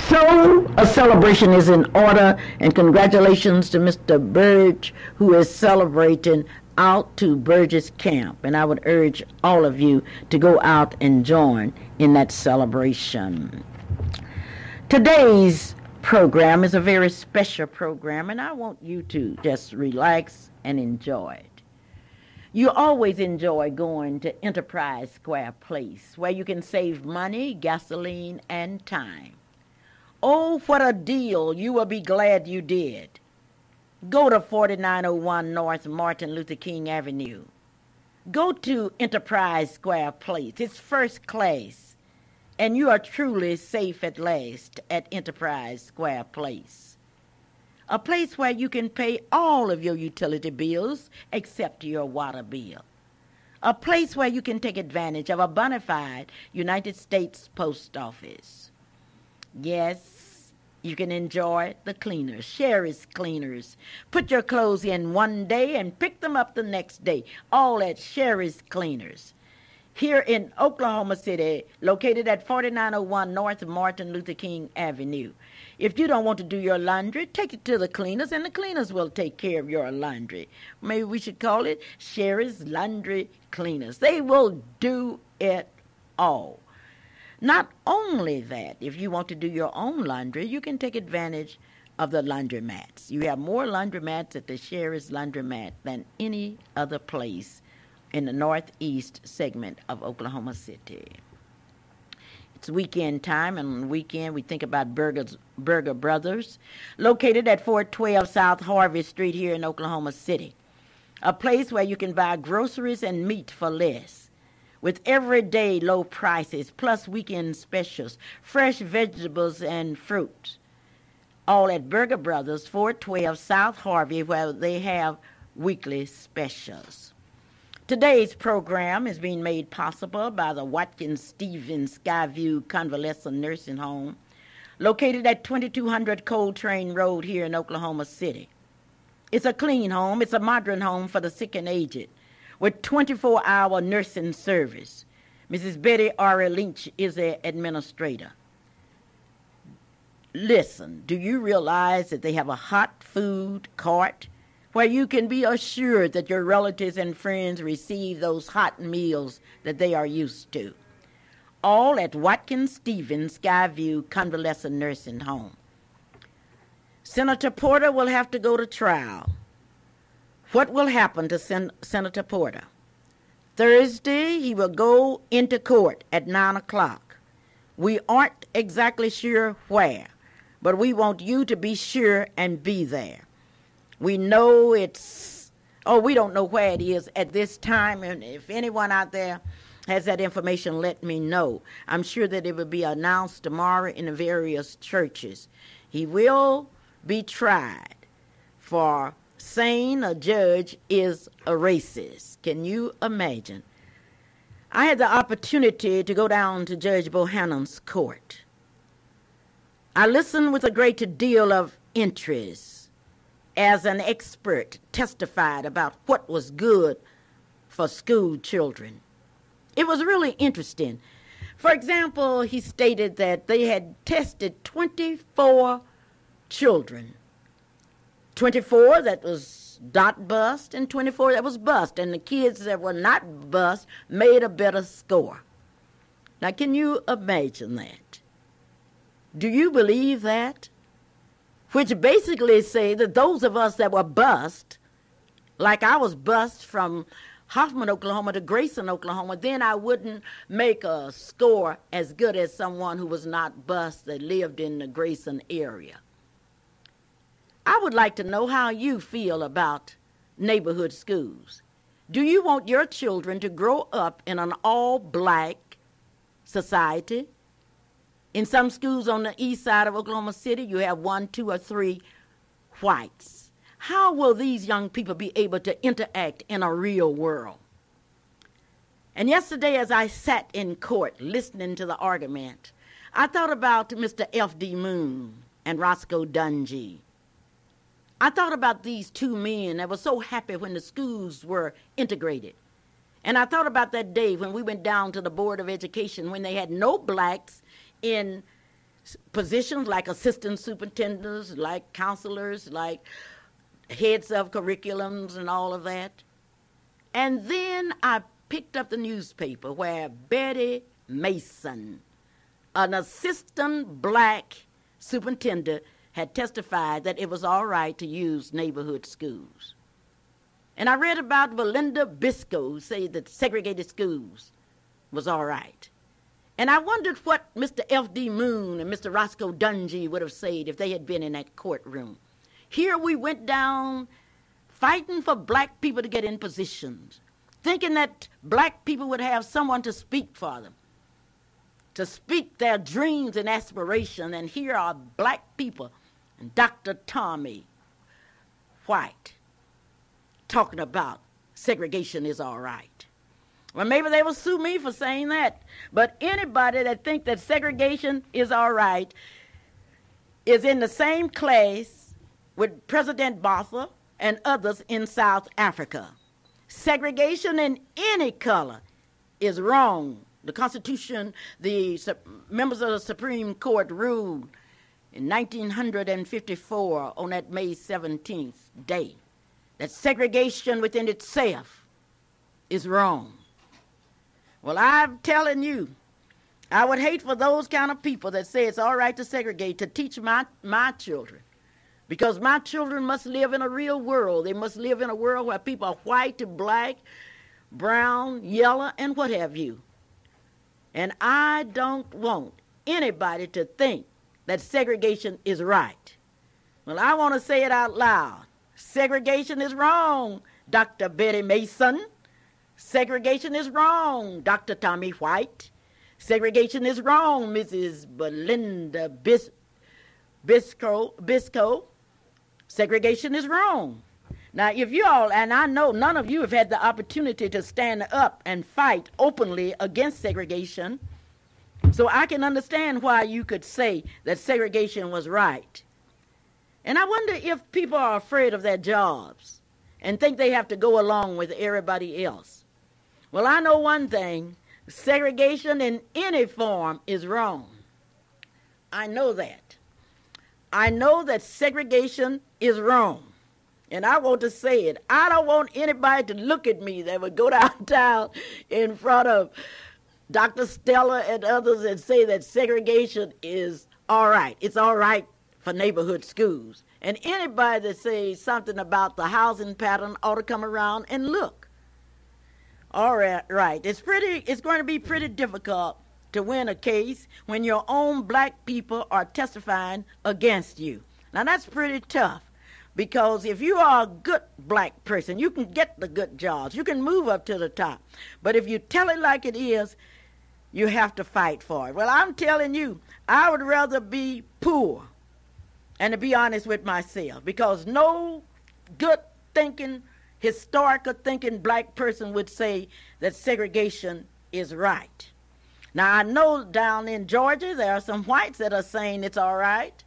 So a celebration is in order, and congratulations to Mr. Burge, who is celebrating out to Burgess Camp. And I would urge all of you to go out and join in that celebration. Today's program is a very special program, and I want you to just relax and enjoy it. You always enjoy going to Enterprise Square Place, where you can save money, gasoline, and time. Oh, what a deal. You will be glad you did. Go to 4901 North Martin Luther King Avenue. Go to Enterprise Square Place. It's first class, and you are truly safe at last at Enterprise Square Place. A place where you can pay all of your utility bills except your water bill. A place where you can take advantage of a bona fide United States Post Office. Yes, you can enjoy the cleaners, Sherry's Cleaners. Put your clothes in one day and pick them up the next day, all at Sherry's Cleaners. Here in Oklahoma City, located at 4901 North Martin Luther King Avenue. If you don't want to do your laundry, take it to the cleaners, and the cleaners will take care of your laundry. Maybe we should call it Sherry's Laundry Cleaners. They will do it all. Not only that, if you want to do your own laundry, you can take advantage of the laundromats. You have more laundromats at the Sherry's Laundromat than any other place in the northeast segment of Oklahoma City. It's weekend time, and on the weekend we think about Burger Brothers, located at 412 South Harvey Street here in Oklahoma City, a place where you can buy groceries and meat for less, with everyday low prices, plus weekend specials, fresh vegetables and fruit, all at Burger Brothers, 412 South Harvey, where they have weekly specials. Today's program is being made possible by the Watkins Stevens Skyview Convalescent Nursing Home, located at 2200 Coltrane Road here in Oklahoma City. It's a clean home. It's a modern home for the sick and aged, with 24-hour nursing service. Mrs. Betty R. Lynch is the administrator. Listen, do you realize that they have a hot food cart where you can be assured that your relatives and friends receive those hot meals that they are used to? All at Watkins Stevens Skyview Convalescent Nursing Home. Senator Porter will have to go to trial. What will happen to Senator Porter? Thursday, he will go into court at 9 o'clock. We aren't exactly sure where, but we want you to be sure and be there. We know we don't know where it is at this time, and if anyone out there has that information, let me know. I'm sure that it will be announced tomorrow in the various churches. He will be tried for saying a judge is a racist. Can you imagine? I had the opportunity to go down to Judge Bohannon's court. I listened with a great deal of interest as an expert testified about what was good for school children. It was really interesting. For example, he stated that they had tested 24 children. 24 that was not bust and 24 that was bust. And the kids that were not bust made a better score. Now, can you imagine that? Do you believe that? Which basically say that those of us that were bust, like I was bust from Hoffman, Oklahoma to Grayson, Oklahoma, then I wouldn't make a score as good as someone who was not bust that lived in the Grayson area. I would like to know how you feel about neighborhood schools. Do you want your children to grow up in an all-black society? In some schools on the east side of Oklahoma City, you have 1, 2, or 3 whites. How will these young people be able to interact in a real world? And yesterday, as I sat in court listening to the argument, I thought about Mr. F.D. Moon and Roscoe Dunjee. I thought about these two men that were so happy when the schools were integrated. And I thought about that day when we went down to the Board of Education when they had no blacks in positions like assistant superintendents, like counselors, like heads of curriculums and all of that. And then I picked up the newspaper where Betty Mason, an assistant black superintendent, had testified that it was all right to use neighborhood schools. And I read about Belinda Biscoe say that segregated schools was all right. And I wondered what Mr. F.D. Moon and Mr. Roscoe Dunjee would have said if they had been in that courtroom. Here we went down fighting for black people to get in positions, thinking that black people would have someone to speak for them, to speak their dreams and aspirations. And here are black people and Dr. Tommy White talking about segregation is all right. Well, maybe they will sue me for saying that. But anybody that thinks that segregation is all right is in the same class with President Botha and others in South Africa. Segregation in any color is wrong. The Constitution, the members of the Supreme Court ruled in 1954 on that May 17th day that segregation within itself is wrong. Well, I'm telling you, I would hate for those kind of people that say it's all right to segregate to teach my children, because my children must live in a real world. They must live in a world where people are white to black, brown, yellow, and what have you. And I don't want anybody to think that segregation is right. Well, I want to say it out loud. Segregation is wrong, Dr. Betty Mason. Segregation is wrong, Dr. Tommy White. Segregation is wrong, Mrs. Belinda Biscoe. Segregation is wrong. Now, if you all, and I know none of you have had the opportunity to stand up and fight openly against segregation, so I can understand why you could say that segregation was right. And I wonder if people are afraid of their jobs and think they have to go along with everybody else. Well, I know one thing. Segregation in any form is wrong. I know that. I know that segregation is wrong. And I want to say it. I don't want anybody to look at me that would go downtown in front of Dr. Stella and others and say that segregation is all right. It's all right for neighborhood schools. And anybody that says something about the housing pattern ought to come around and look. All right. It's going to be pretty difficult to win a case when your own black people are testifying against you. Now, that's pretty tough, because if you are a good black person, you can get the good jobs. You can move up to the top. But if you tell it like it is, you have to fight for it. Well, I'm telling you, I would rather be poor, and to be honest with myself, because no good thinking, historical thinking black person would say that segregation is right. Now, I know down in Georgia there are some whites that are saying it's all right.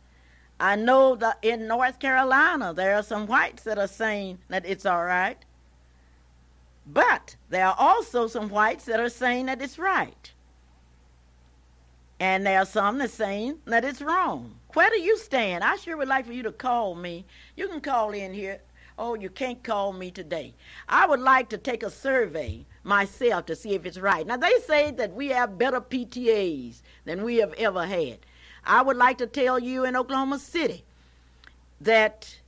I know that in North Carolina there are some whites that are saying that it's all right. But there are also some whites that are saying that it's right. And there are some that are saying that it's wrong. Where do you stand? I sure would like for you to call me. You can call in here. Oh, you can't call me today. I would like to take a survey myself to see if it's right. Now, they say that we have better PTAs than we have ever had. I would like to tell you in Oklahoma City that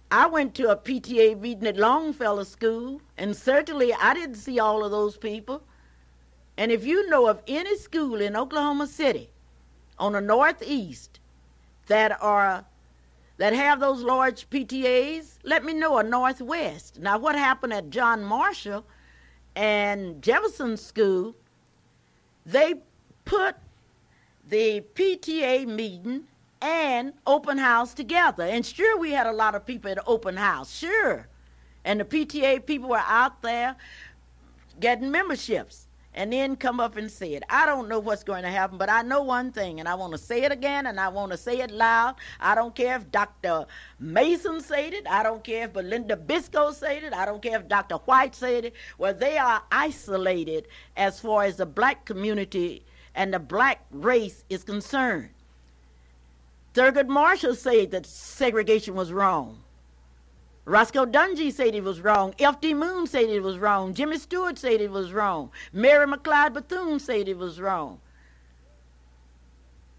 I went to a PTA meeting at Longfellow School, and certainly I didn't see all of those people. And if you know of any school in Oklahoma City on the Northeast that have those large PTAs, let me know, or Northwest. Now, what happened at John Marshall and Jefferson School, they put the PTA meeting and open house together. And sure, we had a lot of people at open house, sure. And the PTA people were out there getting memberships. And then come up and say it. I don't know what's going to happen, but I know one thing, and I want to say it again, and I want to say it loud. I don't care if Dr. Mason said it. I don't care if Belinda Biscoe said it. I don't care if Dr. White said it. Well, they are isolated as far as the black community and the black race is concerned. Thurgood Marshall said that segregation was wrong. Roscoe Dunjee said it was wrong. F.D. Moon said it was wrong. Jimmy Stewart said it was wrong. Mary McLeod Bethune said it was wrong.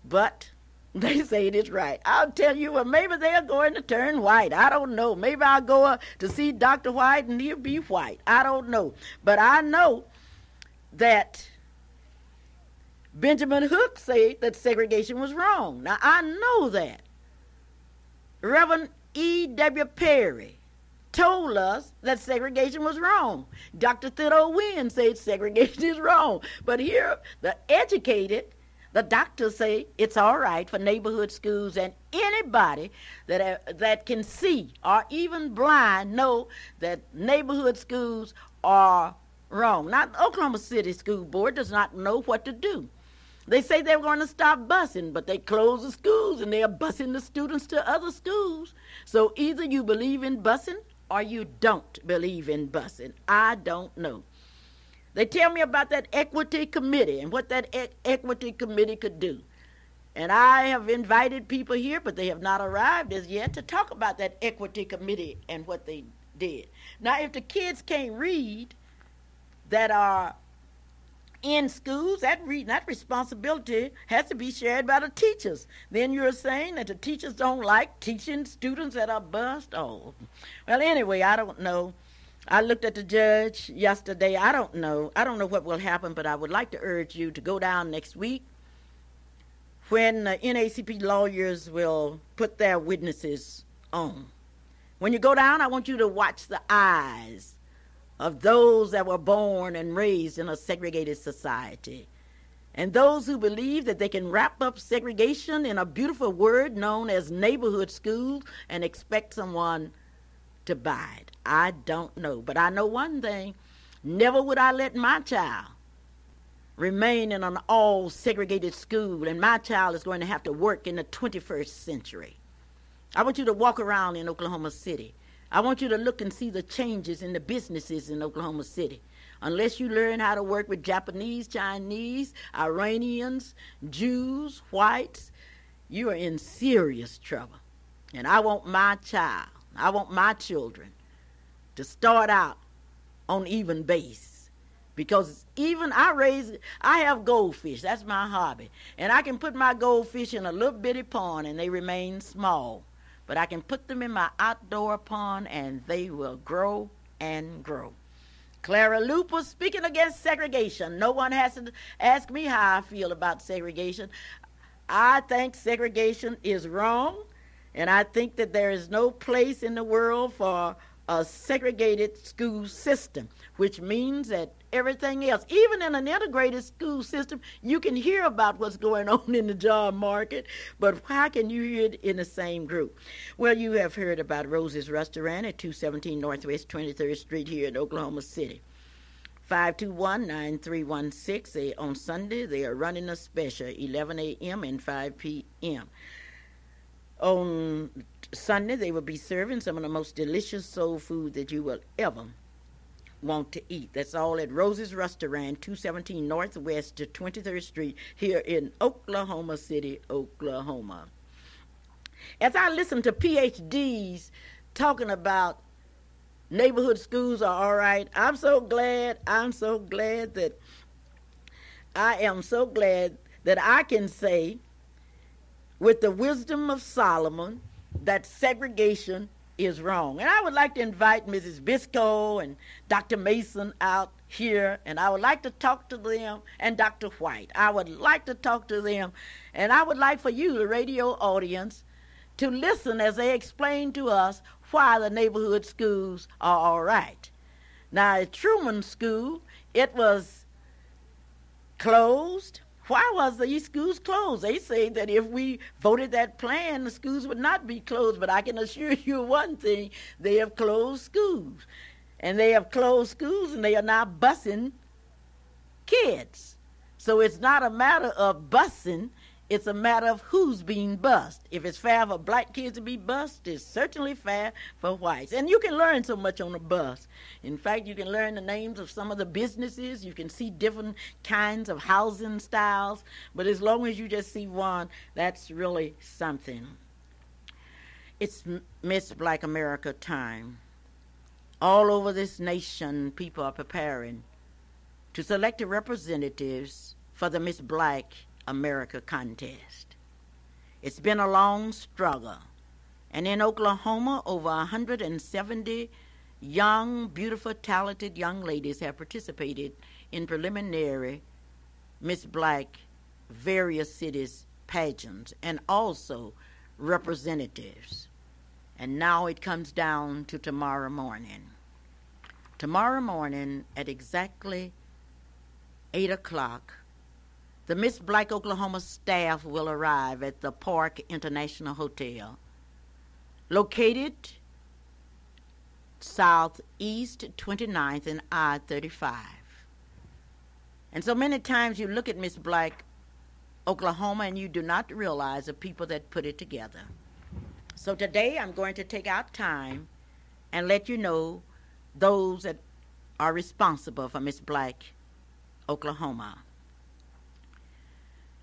But they say it's right. I'll tell you what, maybe they're going to turn white. I don't know. Maybe I'll go to see Dr. White and he'll be white. I don't know. But I know that Benjamin Hook said that segregation was wrong. Now, I know that. Reverend EW Perry told us that segregation was wrong. Dr. Theodore Wynn said segregation is wrong. But here, the educated, the doctors say it's all right for neighborhood schools, and anybody that can see or even blind know that neighborhood schools are wrong. Now, the Oklahoma City School Board does not know what to do. They say they're going to stop busing, but they close the schools and they are busing the students to other schools. So either you believe in busing or you don't believe in busing. I don't know. They tell me about that equity committee and what that equity committee could do. And I have invited people here, but they have not arrived as yet to talk about that equity committee and what they did. Now, if the kids can't read that are in schools, that responsibility has to be shared by the teachers. Then you're saying that the teachers don't like teaching students that are bused? Oh, well, anyway, I don't know. I looked at the judge yesterday. I don't know what will happen, but I would like to urge you to go down next week when NACP lawyers will put their witnesses on. When you go down, I want you to watch the eyes of those that were born and raised in a segregated society, and those who believe that they can wrap up segregation in a beautiful word known as neighborhood schools and expect someone to buy it. I don't know, but I know one thing: never would I let my child remain in an all segregated school, and my child is going to have to work in the 21st century. I want you to walk around in Oklahoma City. I want you to look and see the changes in the businesses in Oklahoma City. Unless you learn how to work with Japanese, Chinese, Iranians, Jews, whites, you are in serious trouble. And I want my child, I want my children to start out on even base. Because even I have goldfish, that's my hobby. And I can put my goldfish in a little bitty pond and they remain small. But I can put them in my outdoor pond and they will grow and grow. Clara Luper speaking against segregation. No one has to ask me how I feel about segregation. I think segregation is wrong, and I think that there is no place in the world for a segregated school system, which means that everything else, even in an integrated school system, you can hear about what's going on in the job market, but how can you hear it in the same group? Well, you have heard about Rose's Restaurant at 217 Northwest 23rd Street here in Oklahoma City. 521-9316. On Sunday, they are running a special, 11 a.m. and 5 p.m. On Sunday, they will be serving some of the most delicious soul food that you will ever want to eat. That's all at Rose's Restaurant, 217 Northwest to 23rd Street here in Oklahoma City, Oklahoma. As I listen to PhDs talking about neighborhood schools are all right, I am so glad that I can say with the wisdom of Solomon that segregation is wrong. And I would like to invite Mrs. Biscoe and Dr. Mason out here, and I would like to talk to them, and Dr. White. I would like to talk to them, and I would like for you, the radio audience, to listen as they explain to us why the neighborhood schools are all right. Now, at Truman School, it was closed. Why was these schools closed? They say that if we voted that plan, the schools would not be closed. But I can assure you one thing, they have closed schools. And they have closed schools, and they are now busing kids. So it's not a matter of busing, It's a matter of who's being bussed. If it's fair for black kids to be bussed, it's certainly fair for whites. And you can learn so much on a bus. In fact, you can learn the names of some of the businesses. You can see different kinds of housing styles. But as long as you just see one, that's really something. It's Miss Black America time. All over this nation, people are preparing to select the representatives for the Miss Black America contest. It's been a long struggle, and in Oklahoma, over 170 young, beautiful, talented young ladies have participated in preliminary Miss Black various cities pageants and also representatives. And now it comes down to tomorrow morning. Tomorrow morning at exactly 8 o'clock, the Miss Black Oklahoma staff will arrive at the Park International Hotel, located southeast 29th and I-35. And so many times you look at Miss Black Oklahoma and you do not realize the people that put it together. So today I'm going to take out time and let you know those that are responsible for Miss Black Oklahoma.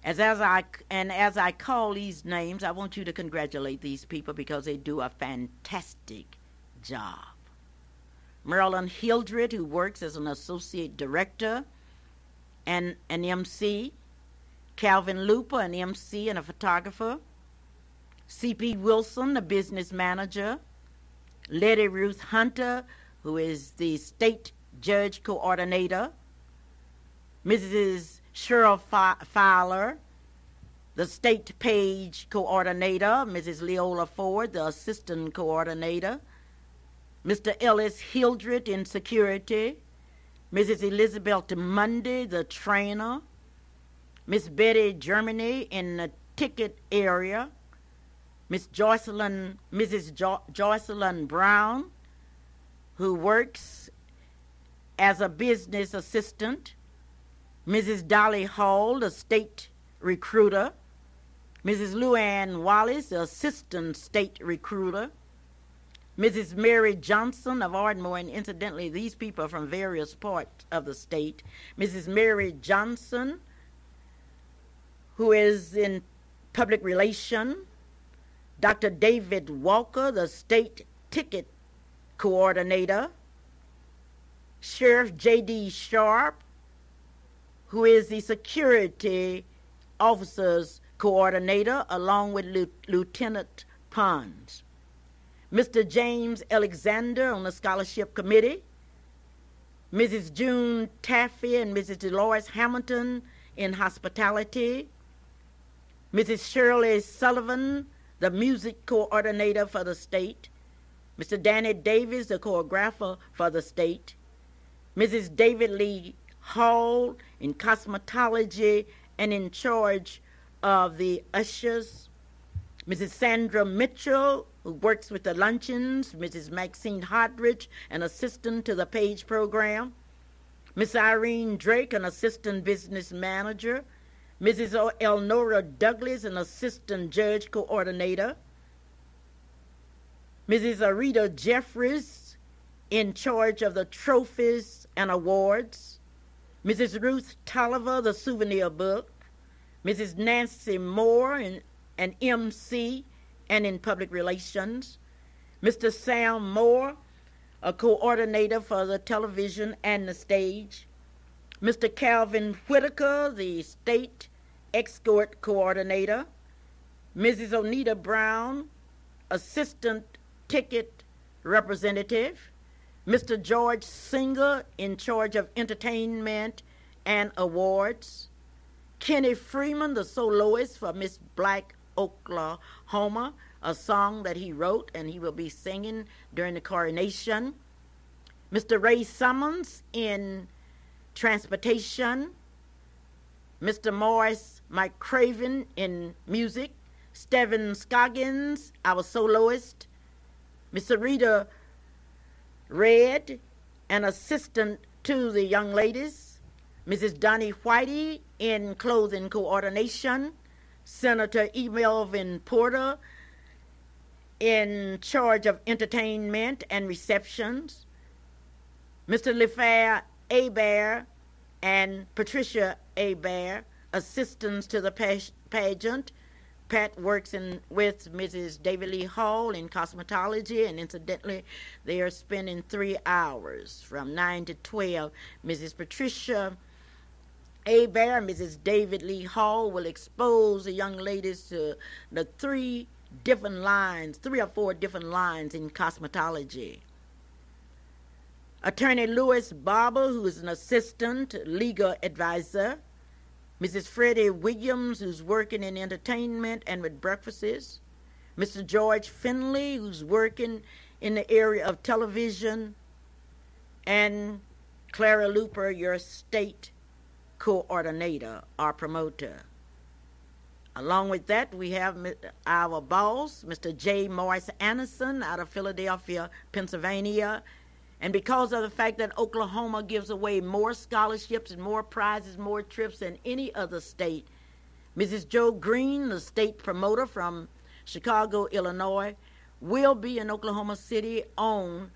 As I call these names, I want you to congratulate these people because they do a fantastic job. Mildred Hildren, who works as an associate director and an MC. Calvin Luper, an MC and a photographer. C.P. Wilson, the business manager. Lady Ruth Hunter, who is the state judge coordinator. Mrs. Cheryl Fowler, the state page coordinator. Mrs. Leola Ford, the assistant coordinator. Mr. Ellis Hildred in security. Mrs. Elizabeth Mundy, the trainer. Miss Betty Germany in the ticket area. Mrs. Joycleyn Brown, who works as a business assistant. Mrs. Dolly Hall, the state recruiter. Mrs. Luann Wallace, the assistant state recruiter. Mrs. Mary Johnson of Ardmore, and incidentally, these people are from various parts of the state. Mrs. Mary Johnson, who is in public relations. Dr. David Walker, the state ticket coordinator. Sheriff J.D. Sharp, who is the security officers coordinator, along with Lieutenant Pons. Mr. James Alexander on the scholarship committee. Mrs. June Tafty and Mrs. Dolores Hamilton in hospitality. Mrs. Shirley Sullivan, the music coordinator for the state. Mr. Danny Davies, the choreographer for the state. Mrs. David Lee Hall in cosmetology and in charge of the ushers. Mrs. Sandra Mitchell, who works with the luncheons. Mrs. Maxine Hodrich, an assistant to the page program. Miss Irene Drake, an assistant business manager. Mrs. Elnora Douglas, an assistant judge coordinator. Mrs. Arita Jeffries, in charge of the trophies and awards. Mrs. Ruth Tolliver, the souvenir book. Mrs. Nancy Moore, an MC and in public relations. Mr. Sam Moore, a coordinator for the television and the stage. Mr. Calvin Whittaker, the state escort coordinator. Mrs. Anita Brown, assistant ticket representative. Mr. George Singer, in charge of entertainment and awards. Kenny Freeman, the soloist for Miss Black Oklahoma, a song that he wrote and he will be singing during the coronation. Mr. Ray Summons in transportation. Mr. Morris McCraven in music. Steven Scoggins, our soloist. Miss Rita Red, an assistant to the young ladies. Mrs. Donnie Whitey in clothing coordination. Senator E. Melvin Porter in charge of entertainment and receptions, Mr. LeFair Hebert and Patricia Hebert, assistants to the pageant. Pat works with Mrs. David Lee Hall in cosmetology, and incidentally, they are spending 3 hours from 9 to 12. Mrs. Patricia Hebert and Mrs. David Lee Hall will expose the young ladies to the 3 or 4 different lines in cosmetology. Attorney Louis Barber, who is an assistant legal advisor, Mrs. Freddie Williams, who's working in entertainment and with breakfasts, Mr. George Finley, who's working in the area of television, and Clara Luper, your state coordinator or promoter. Along with that, we have our boss, Mr. J. Morris Anderson, out of Philadelphia, Pennsylvania. And because of the fact that Oklahoma gives away more scholarships and more prizes, more trips than any other state, Mrs. Joe Green, the state promoter from Chicago, Illinois, will be in Oklahoma City on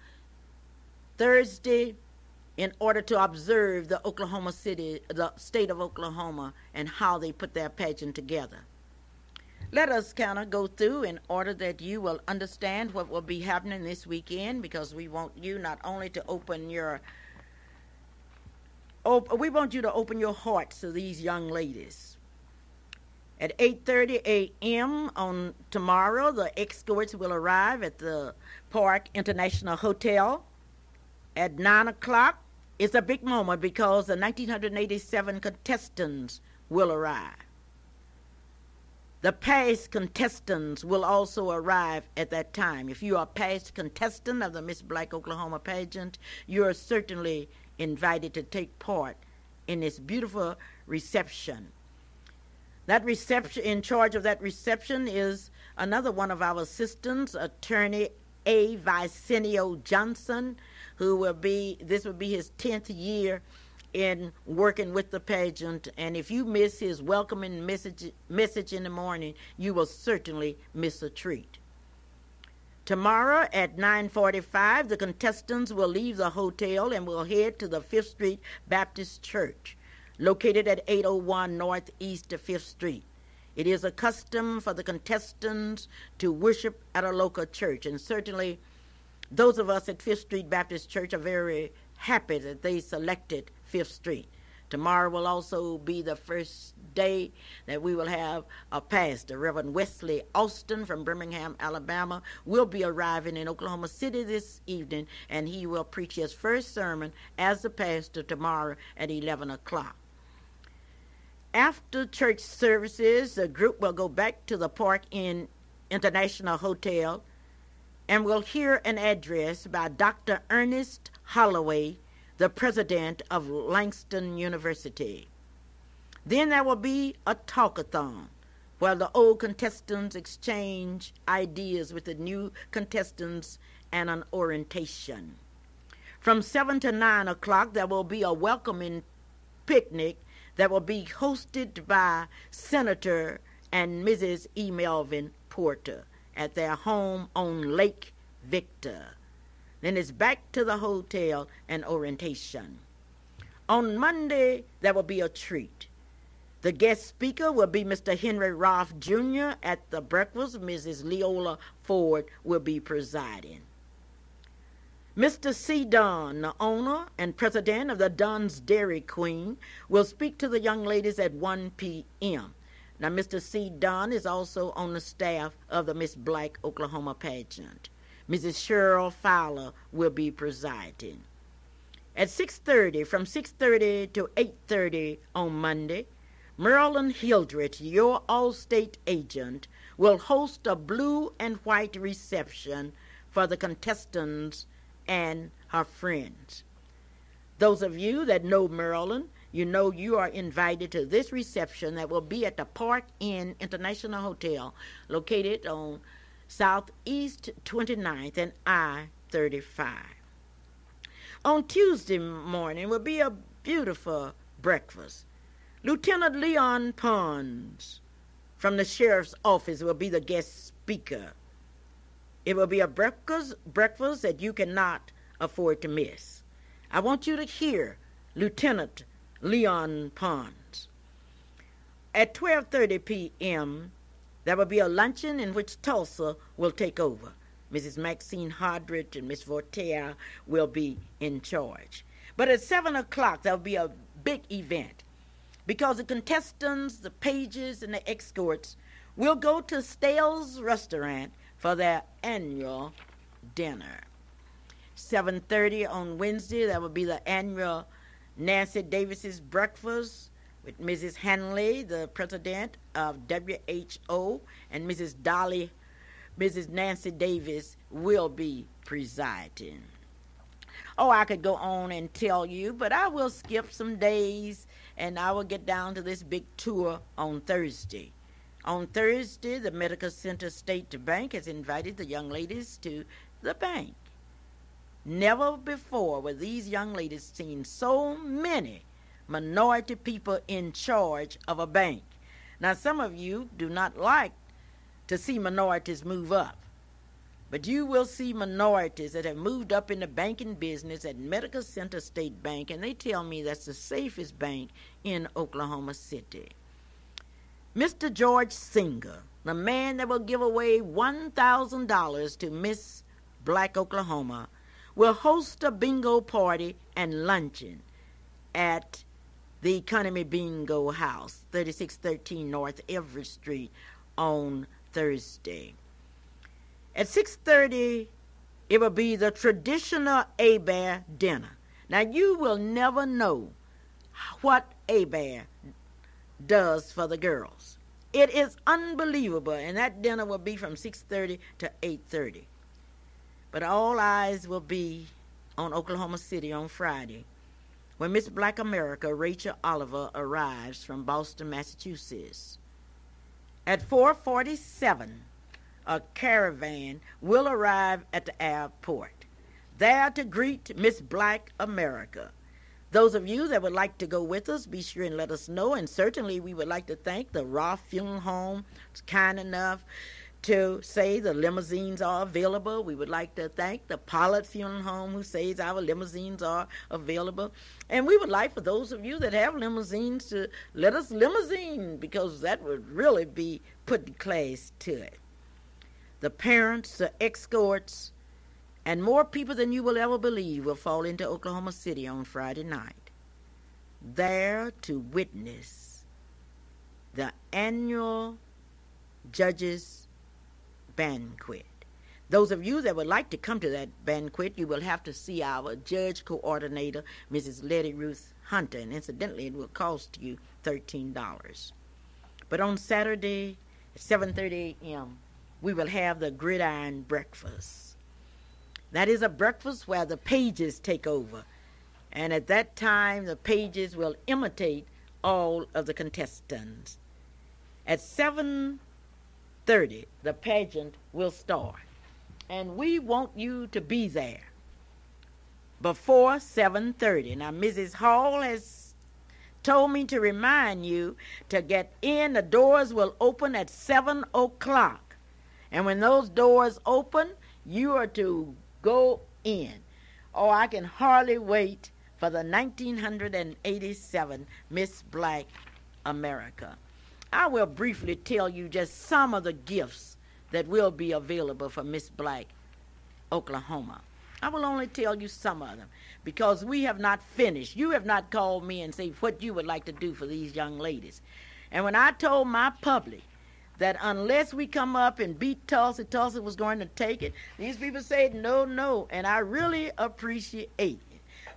Thursday in order to observe the state of Oklahoma and how they put their pageant together. Let us kind of go through in order that you will understand what will be happening this weekend, because we want you not only to open your hearts to these young ladies. At 8:30 a.m. on tomorrow, the escorts will arrive at the Park International Hotel. At 9 o'clock, it's a big moment because the 1987 contestants will arrive. The past contestants will also arrive at that time. If you are a past contestant of the Miss Black Oklahoma pageant, you are certainly invited to take part in this beautiful reception. That reception, in charge of that reception, is another one of our assistants, Attorney A. Vicenio Johnson, this will be his 10th year in working with the pageant, and if you miss his welcoming message in the morning, you will certainly miss a treat. Tomorrow at 9:45, the contestants will leave the hotel and will head to the 5th Street Baptist Church, located at 801 Northeast 5th Street. It is a custom for the contestants to worship at a local church, and certainly those of us at 5th Street Baptist Church are very happy that they selected 5th Street. Tomorrow will also be the first day that we will have a pastor. Reverend Wesley Austin from Birmingham, Alabama, will be arriving in Oklahoma City this evening, and he will preach his first sermon as the pastor tomorrow at 11 o'clock. After church services, the group will go back to the Park Inn International Hotel and will hear an address by Dr. Ernest Holloway, the president of Langston University. Then there will be a talkathon where the old contestants exchange ideas with the new contestants and an orientation. From 7 to 9 o'clock, there will be a welcoming picnic that will be hosted by Senator and Mrs. E. Melvin Porter at their home on Lake Victor. Then it's back to the hotel and orientation. On Monday, there will be a treat. The guest speaker will be Mr. Henry Roth Jr. At the breakfast, Mrs. Leola Ford will be presiding. Mr. C. Dunn, the owner and president of the Dunn's Dairy Queen, will speak to the young ladies at 1 p.m. Now, Mr. C. Dunn is also on the staff of the Miss Black Oklahoma pageant. Mrs. Cheryl Fowler will be presiding. At 6:30, from 6:30 to 8:30 on Monday, Mildred Hildren, your all-state agent, will host a blue and white reception for the contestants and her friends. Those of you that know Marlin, you know you are invited to this reception that will be at the Park Inn International Hotel, located on Southeast 29th and I-35. On Tuesday morning will be a beautiful breakfast. Lieutenant Leon Pons from the sheriff's office will be the guest speaker. It will be a breakfast that you cannot afford to miss. I want you to hear Lieutenant Leon Pons. At 12:30 p.m., there will be a luncheon in which Tulsa will take over. Mrs. Maxine Hildred and Miss Voltaire will be in charge. But at 7 o'clock, there will be a big event because the contestants, the pages, and the escorts will go to Stale's restaurant for their annual dinner. 7:30 on Wednesday, there will be the annual Nancy Davies' breakfast with Mrs. Hanley, the president of WHO, and Mrs. Dolly. Mrs. Nancy Davies will be presiding. Oh, I could go on and tell you, but I will skip some days, and I will get down to this big tour on Thursday. On Thursday, the Medical Center State Bank has invited the young ladies to the bank. Never before were these young ladies seen so many minority people in charge of a bank. Now, some of you do not like to see minorities move up, but you will see minorities that have moved up in the banking business at Medical Center State Bank, and they tell me that's the safest bank in Oklahoma City. Mr. George Singer, the man that will give away $1,000 to Miss Black Oklahoma, will host a bingo party and luncheon at the Economy Bingo House, 3613 North Everett Street, on Thursday. At 6:30, it will be the traditional A-Bear dinner. Now, you will never know what A-Bear does for the girls. It is unbelievable, and that dinner will be from 6:30 to 8:30. But all eyes will be on Oklahoma City on Friday, when Miss Black America Rachel Oliver arrives from Boston, Massachusetts. At 4:47, a caravan will arrive at the airport, there to greet Miss Black America. Those of you that would like to go with us, be sure and let us know. And certainly we would like to thank the Roth Funeral Home. It's kind enough to say the limousines are available. We would like to thank the Pollard Funeral Home, who says our limousines are available. And we would like for those of you that have limousines to let us limousine, because that would really be putting class to it. The parents, the escorts, and more people than you will ever believe will fall into Oklahoma City on Friday night, there to witness the annual Judges Banquet. Those of you that would like to come to that banquet, you will have to see our judge coordinator, Mrs. Letty Ruth Hunter, and incidentally, it will cost you $13. But on Saturday at 7:30 a.m., we will have the gridiron breakfast. That is a breakfast where the pages take over, and at that time, the pages will imitate all of the contestants. At 7:30, the pageant will start, and we want you to be there before 7:30. Now, Mrs. Hall has told me to remind you to get in. The doors will open at 7 o'clock, and when those doors open, you are to go in. Oh, I can hardly wait for the 1987 Miss Black America. I will briefly tell you just some of the gifts that will be available for Miss Black Oklahoma. I will only tell you some of them because we have not finished. You have not called me and said what you would like to do for these young ladies. And when I told my public that unless we come up and beat Tulsa, Tulsa was going to take it, these people said no, no, and I really appreciate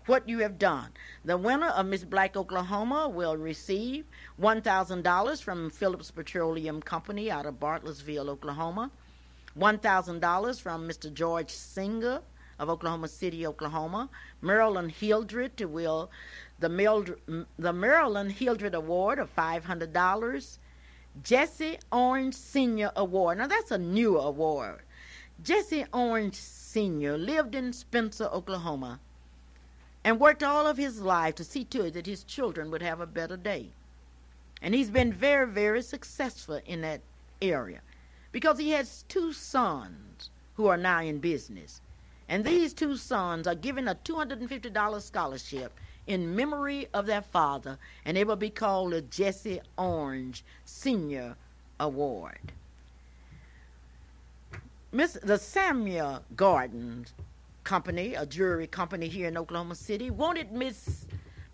what you have done. The winner of Miss Black Oklahoma will receive $1,000 from Phillips Petroleum Company out of Bartlesville, Oklahoma, $1,000 from Mr. George Singer of Oklahoma City, Oklahoma. Marilyn Hildred will the Marilyn Hildred Award of $500. Jesse Orange Senior Award. Now, that's a new award. Jesse Orange Senior lived in Spencer, Oklahoma, and worked all of his life to see to it that his children would have a better day. And he's been very, very successful in that area because he has two sons who are now in business. And these two sons are given a $250 scholarship in memory of their father, and it will be called the Jesse Orange Senior Award. The Samuel Gardens Company, a jewelry company here in Oklahoma City, wanted Miss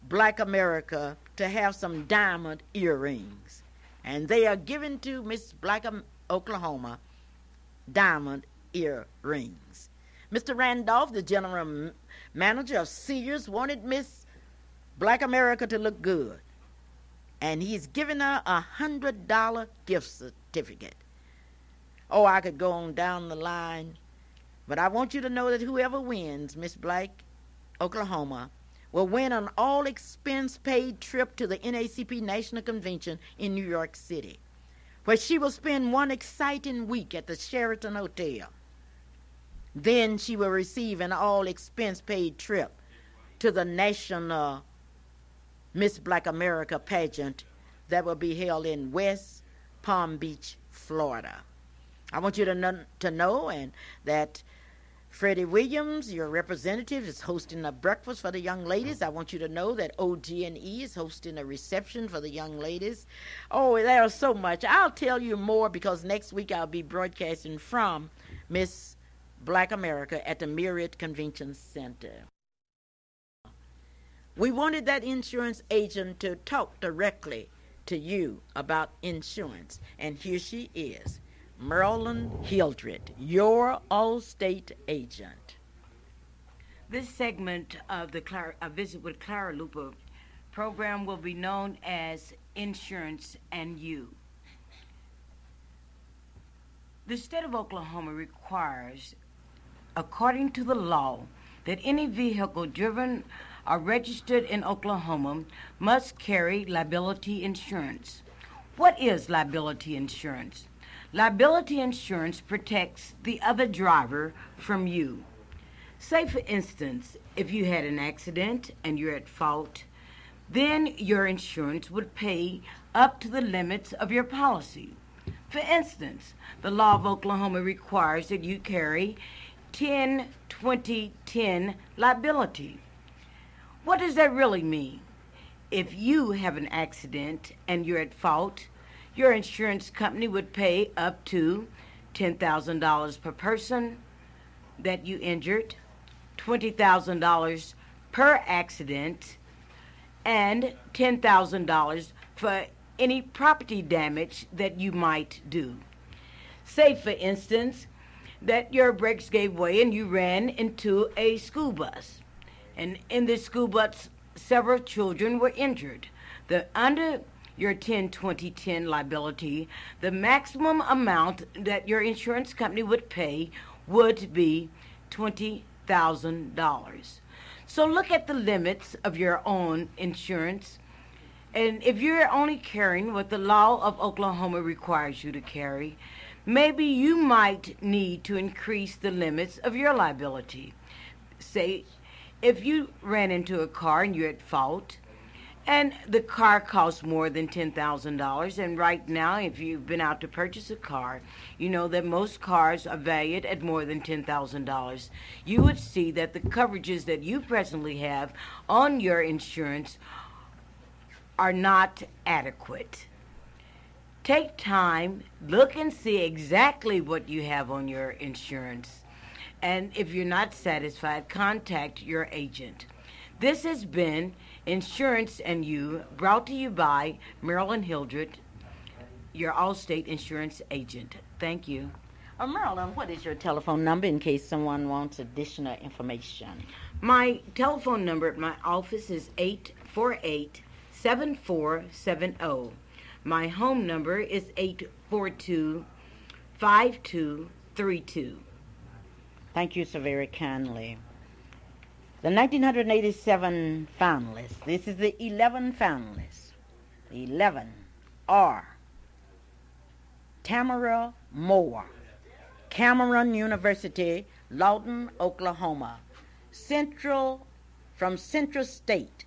Black America to have some diamond earrings. And they are given to Miss Black Oklahoma diamond earrings. Mr. Randolph, the general manager of Sears, wanted Miss Black America to look good. And he's given her a $100 gift certificate. Oh, I could go on down the line. But I want you to know that whoever wins Miss Black Oklahoma will win an all-expense-paid trip to the NAACP National Convention in New York City, where she will spend one exciting week at the Sheraton Hotel. Then she will receive an all-expense-paid trip to the National Miss Black America pageant that will be held in West Palm Beach, Florida. I want you to know and that Freddie Williams, your representative, is hosting a breakfast for the young ladies. I want you to know that OG&E is hosting a reception for the young ladies. Oh, there's so much. I'll tell you more because next week I'll be broadcasting from Miss Black America at the Myriad Convention Center. We wanted that insurance agent to talk directly to you about insurance, and here she is. Marlin Hildred, your Allstate agent. This segment of the Visit with Clara Luper program will be known as Insurance and You. The state of Oklahoma requires, according to the law, that any vehicle driven or registered in Oklahoma must carry liability insurance. What is liability insurance? Liability insurance protects the other driver from you. Say, for instance, if you had an accident and you're at fault, then your insurance would pay up to the limits of your policy. For instance, the law of Oklahoma requires that you carry 10-20-10 liability. What does that really mean? If you have an accident and you're at fault, your insurance company would pay up to $10,000 per person that you injured, $20,000 per accident, and $10,000 for any property damage that you might do. Say, for instance, that your brakes gave way and you ran into a school bus. And in this school bus, several children were injured. Under your 10-20-10 liability, the maximum amount that your insurance company would pay would be $20,000. So look at the limits of your own insurance. And if you're only carrying what the law of Oklahoma requires you to carry, maybe you might need to increase the limits of your liability. Say, if you ran into a car and you're at fault, and the car costs more than $10,000, and right now, if you've been out to purchase a car, you know that most cars are valued at more than $10,000. You would see that the coverages that you presently have on your insurance are not adequate. Take time, look and see exactly what you have on your insurance. And if you're not satisfied, contact your agent. This has been Insurance and You, brought to you by Marlin Hildred, your Allstate insurance agent. Thank you. Marlin, what is your telephone number in case someone wants additional information? My telephone number at my office is 848-7470. My home number is 842-5232. Thank you so very kindly. The 1987 finalists, this is the 11 finalists. The 11 are Tamara Moore, Cameron University, Lawton, Oklahoma. From Central State,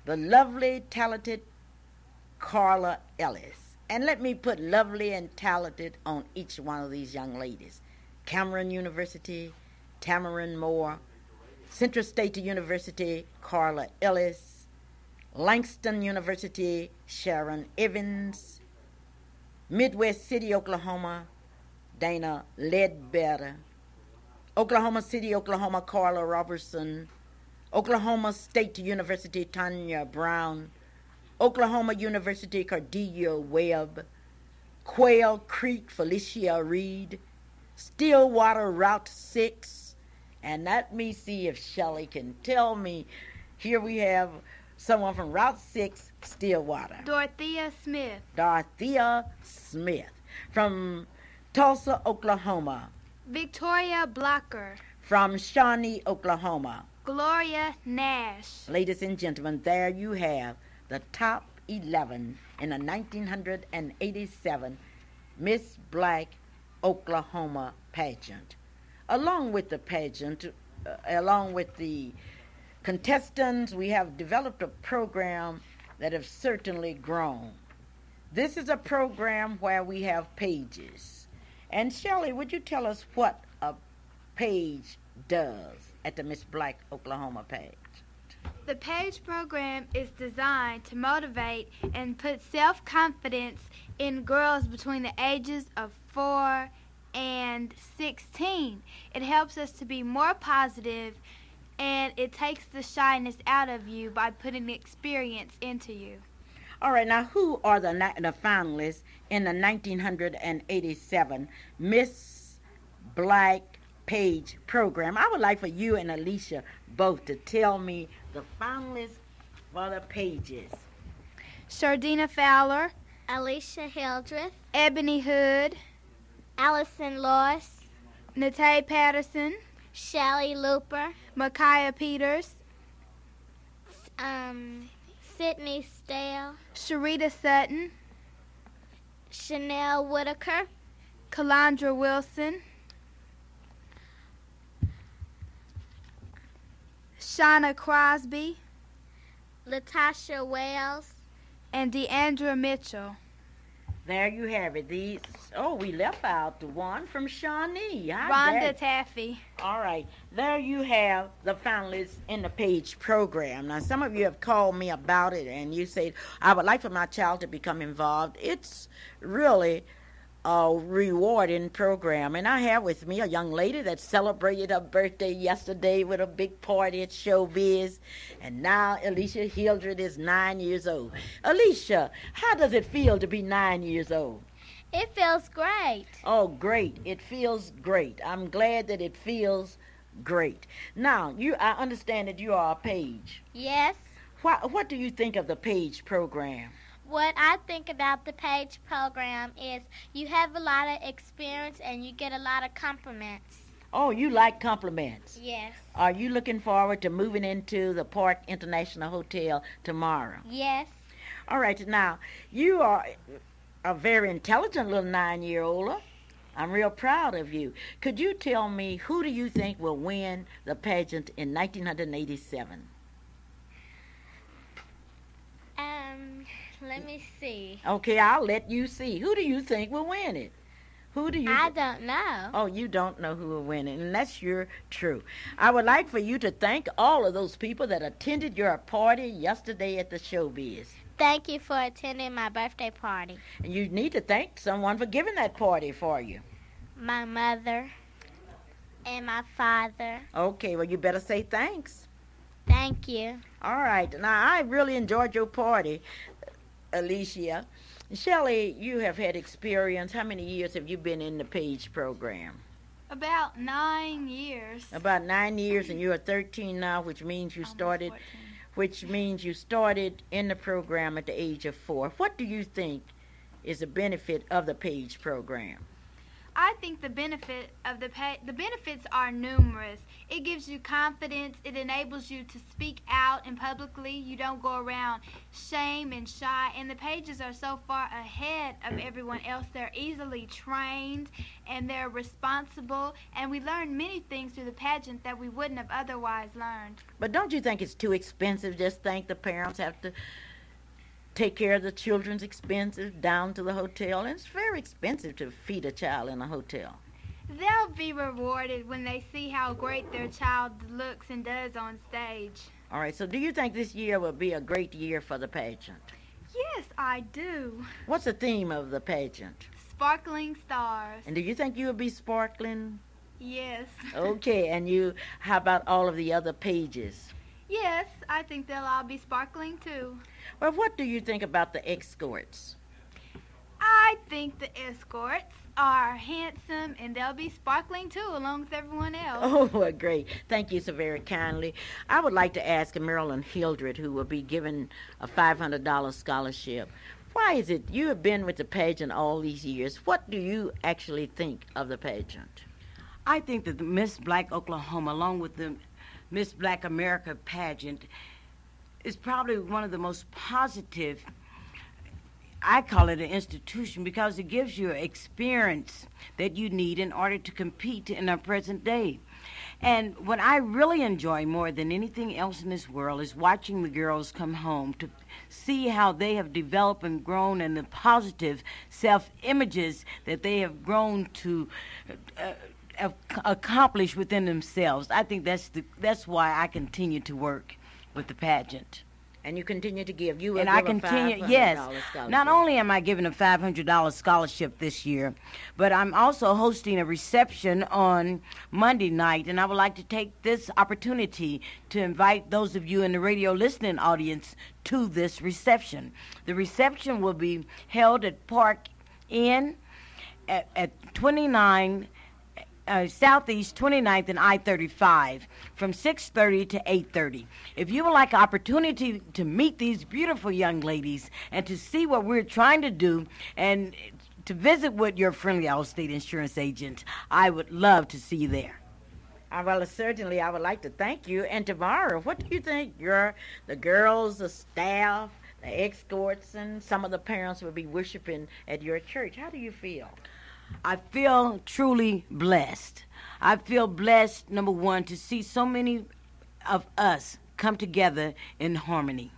the lovely, talented Carla Ellis. And let me put lovely and talented on each one of these young ladies. Cameron University, Tamarin Moore. Central State University, Carla Ellis. Langston University, Sharon Evans. Midwest City, Oklahoma, Dana Ledbetter. Oklahoma City, Oklahoma, Carla Robertson. Oklahoma State University, Tanya Brown. Oklahoma University, Cordelia Webb. Quail Creek, Felicia Reed. Stillwater, Route 6. And let me see if Shirley can tell me. Here we have someone from Route 6, Stillwater. Dorothea Smith. Dorothea Smith. From Tulsa, Oklahoma. Victoria Blocker. From Shawnee, Oklahoma. Gloria Nash. Ladies and gentlemen, there you have the top 11 in the 1987 Miss Black Oklahoma pageant. Along with the pageant, along with the contestants, we have developed a program that has certainly grown. This is a program where we have pages. And Shirley, would you tell us what a page does at the Miss Black Oklahoma page? The page program is designed to motivate and put self-confidence in girls between the ages of 4 and 16. It helps us to be more positive, and it takes the shyness out of you by putting experience into you. All right, now who are the finalists in the 1987 Miss Black Page program? I would like for you and Alicia both to tell me the finalists for the pages. Shardina Fowler, Alicia Hildred, Ebony Hood, Ellison Lois, Natae Patterson, Clara Luper, Micaiah Peters, Sydney Stale, Sharita Sutton, Chanel Whittaker, Calandra Wilson, Shauna Crosby, Latasha Wells, and Deandra Mitchell. There you have it. We left out the one from Shawnee. Rhonda Taffy. All right. There you have the finalists in the page program. Now, some of you have called me about it, and you said, I would like for my child to become involved. It's really a rewarding program. And I have with me a young lady that celebrated her birthday yesterday with a big party at Showbiz. And now Alicia Hildred is 9 years old. Alicia, how does it feel to be 9 years old? It feels great. Oh, great. It feels great. I'm glad that it feels great. Now, I understand that you are a page. Yes. What do you think of the page program? What I think about the page program is you have a lot of experience and you get a lot of compliments. Oh, you like compliments? Yes. Are you looking forward to moving into the Park International Hotel tomorrow? Yes. All right, now, you are a very intelligent little 9-year-old. I'm real proud of you. Could you tell me who do you think will win the pageant in 1987? Let me see. Okay, I'll let you see. Who do you think will win it? I don't know. Oh, you don't know who will win it, and that's true. I would like for you to thank all of those people that attended your party yesterday at the Showbiz. Thank you for attending my birthday party. And you need to thank someone for giving that party for you. My mother and my father. Okay, well, you better say thanks. Thank you. All right. Now, I really enjoyed your party, Alicia. Shirley, you have had experience. How many years have you been in the page program? About 9 years. About 9 years, and you're 13 now, which means you started in the program at the age of 4. What do you think is the benefit of the page program? I think the benefits are numerous. It gives you confidence. It enables you to speak out and publicly. You don't go around shame and shy. And the pages are so far ahead of everyone else. They're easily trained and they're responsible. And we learn many things through the pageant that we wouldn't have otherwise learned. But don't you think it's too expensive? Just think the parents have to take care of the children's expenses down to the hotel. And it's very expensive to feed a child in a hotel. They'll be rewarded when they see how great their child looks and does on stage. All right, so do you think this year will be a great year for the pageant? Yes, I do. What's the theme of the pageant? Sparkling stars. And do you think you'll be sparkling? Yes. Okay, and how about all of the other pages? Yes, I think they'll all be sparkling too. Well, what do you think about the escorts? I think the escorts are handsome and they'll be sparkling too along with everyone else. Oh, well, great. Thank you so very kindly. I would like to ask Mildred Hildren, who will be given a $500 scholarship. Why is it you have been with the pageant all these years? What do you actually think of the pageant? I think that the Miss Black Oklahoma, along with the Miss Black America pageant, is probably one of the most positive. I call it an institution because it gives you experience that you need in order to compete in our present day. And what I really enjoy more than anything else in this world is watching the girls come home to see how they have developed and grown and the positive self-images that they have grown to accomplish within themselves. I think that's why I continue to work with the pageant. And you continue to give. You will and give I continue. $500 Yes. scholarship. Not only am I giving a $500 scholarship this year, but I'm also hosting a reception on Monday night, and I would like to take this opportunity to invite those of you in the radio listening audience to this reception. The reception will be held at Park Inn at 29. Southeast 29th and I-35 from 6:30 to 8:30. If you would like an opportunity to meet these beautiful young ladies and to see what we're trying to do and to visit with your friendly Allstate insurance agent, I would love to see you there. Well, certainly I would like to thank you. And tomorrow, what do you think? The girls, the staff, the escorts, and some of the parents will be worshiping at your church. How do you feel? I feel truly blessed. I feel blessed, number one, to see so many of us come together in harmony.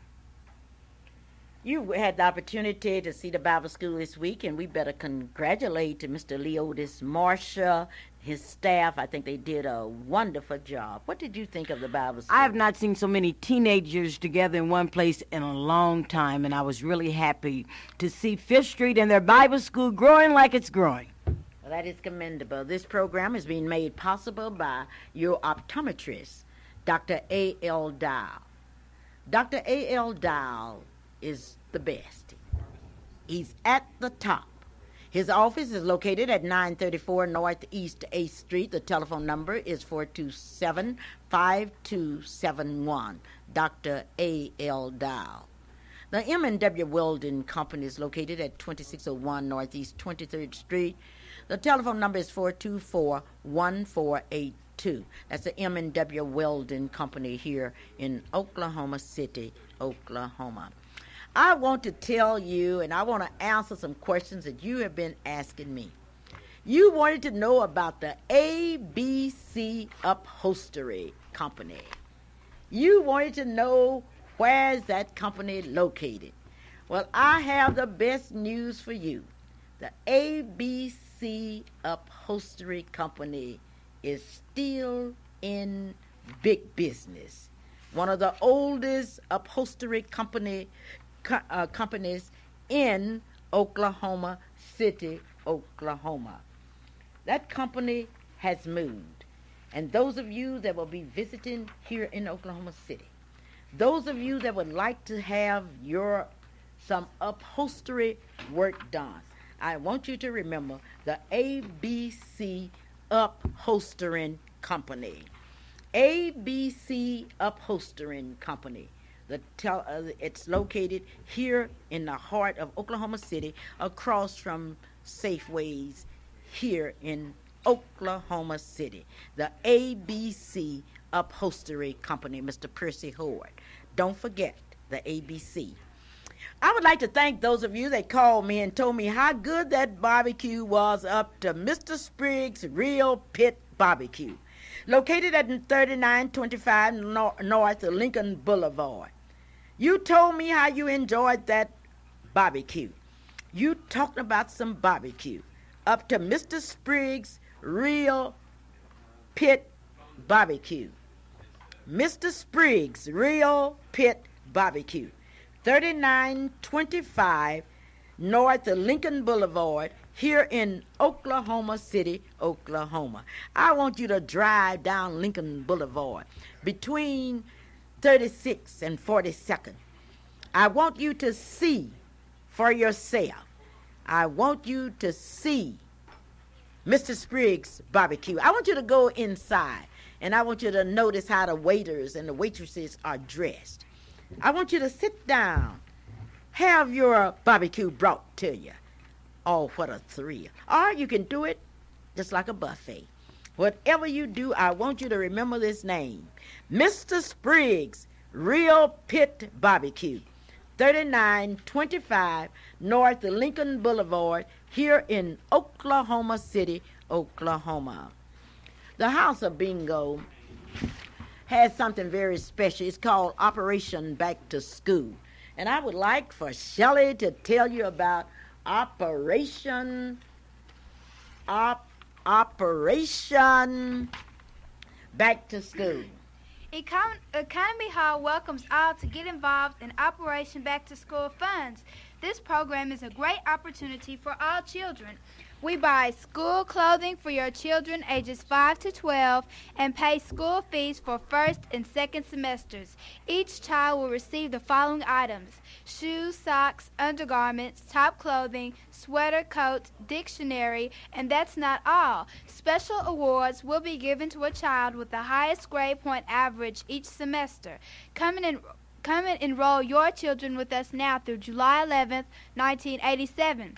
You had the opportunity to see the Bible school this week, and we better congratulate Mr. Leotis Marshall, his staff. I think they did a wonderful job. What did you think of the Bible school? I have not seen so many teenagers together in one place in a long time, and I was really happy to see Fifth Street and their Bible school growing like it's growing. Well, that is commendable. This program is being made possible by your optometrist, Dr. A.L. Dow. Dr. A.L. Dow is the best. He's at the top. His office is located at 934 Northeast 8th Street. The telephone number is 427-5271. Dr. A.L. Dow. The M&W Welding Company is located at 2601 Northeast 23rd Street. The telephone number is 424-1482. That's the M&W Welding Company here in Oklahoma City, Oklahoma. I want to tell you, and I want to answer some questions that you have been asking me. You wanted to know about the ABC Upholstery Company. You wanted to know where's that company located. Well, I have the best news for you. The ABC Upholstery Company is still in big business. One of the oldest upholstery companies in Oklahoma City, Oklahoma. That company has moved. And those of you that will be visiting here in Oklahoma City, those of you that would like to have some upholstery work done, I want you to remember the ABC Upholstering Company. ABC Upholstering Company. It's located here in the heart of Oklahoma City, across from Safeways here in Oklahoma City. The ABC Upholstery Company, Mr. Percy Howard. Don't forget the ABC. I would like to thank those of you that called me and told me how good that barbecue was up to Mr. Spriggs' Real Pit Barbecue, located at 3925 North Lincoln Boulevard. You told me how you enjoyed that barbecue. You talking about some barbecue. Up to Mr. Spriggs' Real Pit Barbecue. Mr. Spriggs' Real Pit Barbecue. 3925 North Lincoln Boulevard, here in Oklahoma City, Oklahoma. I want you to drive down Lincoln Boulevard between 36th and 42nd. I want you to see for yourself. I want you to see Mr. Spriggs' Barbecue. I want you to go inside, and I want you to notice how the waiters and the waitresses are dressed. I want you to sit down, have your barbecue brought to you. Oh, what a thrill. Or you can do it just like a buffet. Whatever you do, I want you to remember this name. Mr. Spriggs' Real Pit Barbecue. 3925 North Lincoln Boulevard, here in Oklahoma City, Oklahoma. The House of Bingo has something very special. It's called Operation Back to School. And I would like for Shirley to tell you about Operation Back to School. Economy Hall welcomes all to get involved in Operation Back to School funds. This program is a great opportunity for all children. We buy school clothing for your children ages 5 to 12 and pay school fees for first and second semesters. Each child will receive the following items: shoes, socks, undergarments, top clothing, sweater, coat, dictionary, and that's not all. Special awards will be given to a child with the highest grade point average each semester. Come and enroll your children with us now through July 11th, 1987.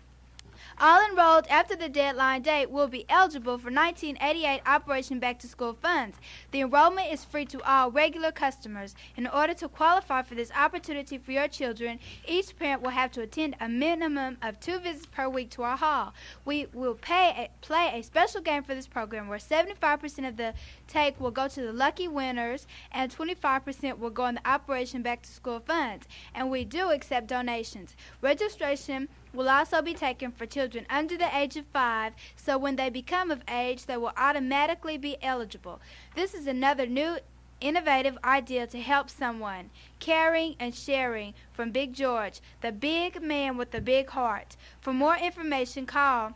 All enrolled after the deadline date will be eligible for 1988 Operation Back to School funds. The enrollment is free to all regular customers. In order to qualify for this opportunity for your children, each parent will have to attend a minimum of 2 visits per week to our hall. We will play a special game for this program where 75% of the take will go to the lucky winners and 25% will go in the Operation Back to School funds. And we do accept donations. Registration will also be taken for children under the age of 5, so when they become of age, they will automatically be eligible. This is another new, innovative idea to help someone. Caring and sharing from Big George, the big man with the big heart. For more information, call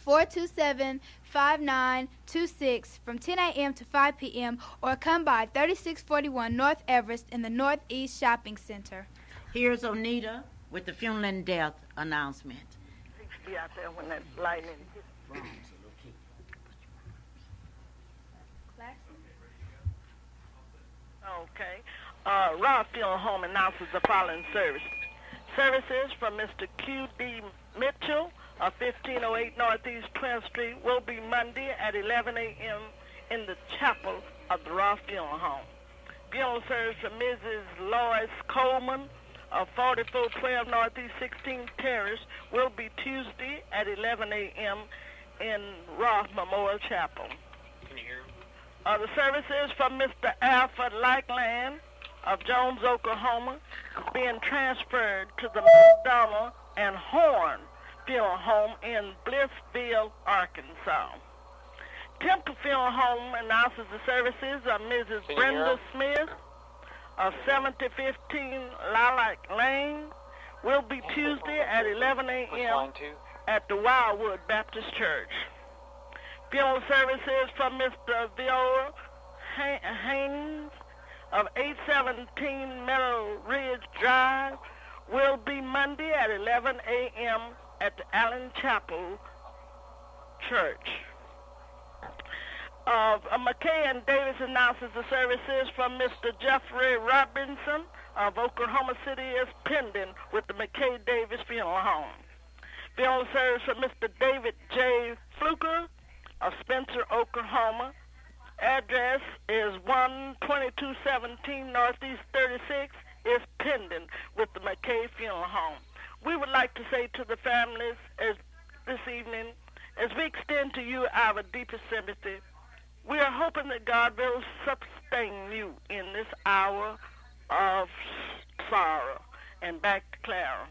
427-5926 from 10 a.m. to 5 p.m. or come by 3641 North Everest in the Northeast Shopping Center. Here's Anita with the funeral and death announcement. Be out there when that lightning hits. Okay. Roth Funeral Home announces the following service. Services from Mr. Q.D. Mitchell of 1508 Northeast 12th Street will be Monday at 11 a.m. in the chapel of the Roth Funeral Home. Funeral service from Mrs. Lois Coleman of 4412 Northeast 16th Terrace will be Tuesday at 11 a.m. in Roth Memorial Chapel. Can you hear him? The services from Mr. Alfred Lackland of Jones, Oklahoma, being transferred to the McDonald and Horn Funeral Home in Blissville, Arkansas. Temple Funeral Home announces the services of Mrs. Brenda Smith of 7015 Lilac Lane will be Tuesday at 11 a.m. at the Wildwood Baptist Church. Funeral services from Mr. Viola Haynes of 817 Meadow Ridge Drive will be Monday at 11 a.m. at the Allen Chapel Church. McKay and Davies announces the services from Mr. Jeffrey Robinson of Oklahoma City is pending with the McKay Davis Funeral Home. Funeral service from Mr. David J. Fluker of Spencer, Oklahoma. Address is 12217 Northeast 36 is pending with the McKay Funeral Home. We would like to say to the families this evening, as we extend to you our deepest sympathy, we are hoping that God will sustain you in this hour of sorrow. And back to Clara.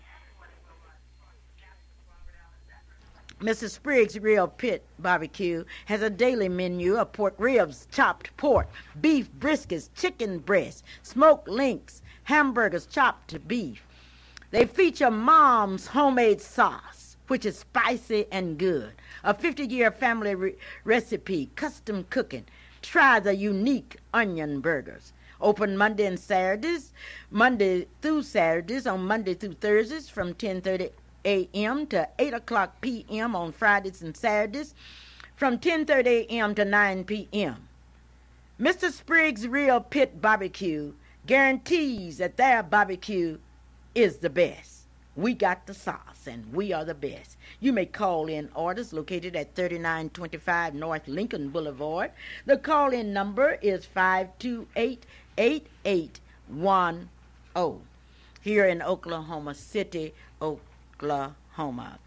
Mrs. Spriggs' Real Pit Barbecue has a daily menu of pork ribs, chopped pork, beef briskets, chicken breast, smoked links, hamburgers, chopped beef. They feature Mom's homemade sauce, which is spicy and good. A 50-year family recipe, custom cooking. Try the unique onion burgers. Open Monday and Saturdays, Monday through Saturdays, on Monday through Thursdays from 10:30 a.m. to 8 o'clock p.m. on Fridays and Saturdays, from 10:30 a.m. to 9 p.m. Mr. Spriggs' Real Pit Barbecue guarantees that their barbecue is the best. We got the sauce, and we are the best. You may call in orders located at 3925 North Lincoln Boulevard. The call-in number is 528-8810 here in Oklahoma City, Oklahoma.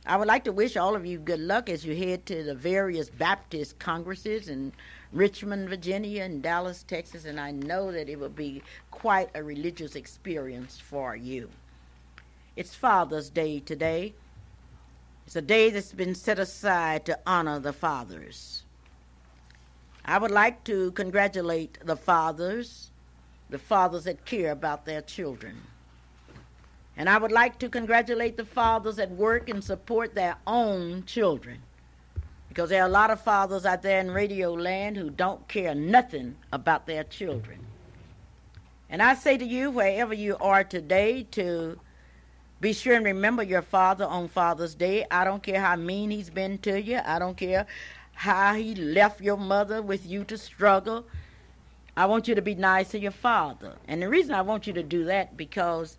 I would like to wish all of you good luck as you head to the various Baptist congresses in Richmond, Virginia, and Dallas, Texas, and I know that it will be quite a religious experience for you. It's Father's Day today. It's a day that's been set aside to honor the fathers. I would like to congratulate the fathers that care about their children. And I would like to congratulate the fathers that work and support their own children. Because there are a lot of fathers out there in radio land who don't care nothing about their children. And I say to you, wherever you are today, to be sure and remember your father on Father's Day. I don't care how mean he's been to you. I don't care how he left your mother with you to struggle. I want you to be nice to your father. And the reason I want you to do that, because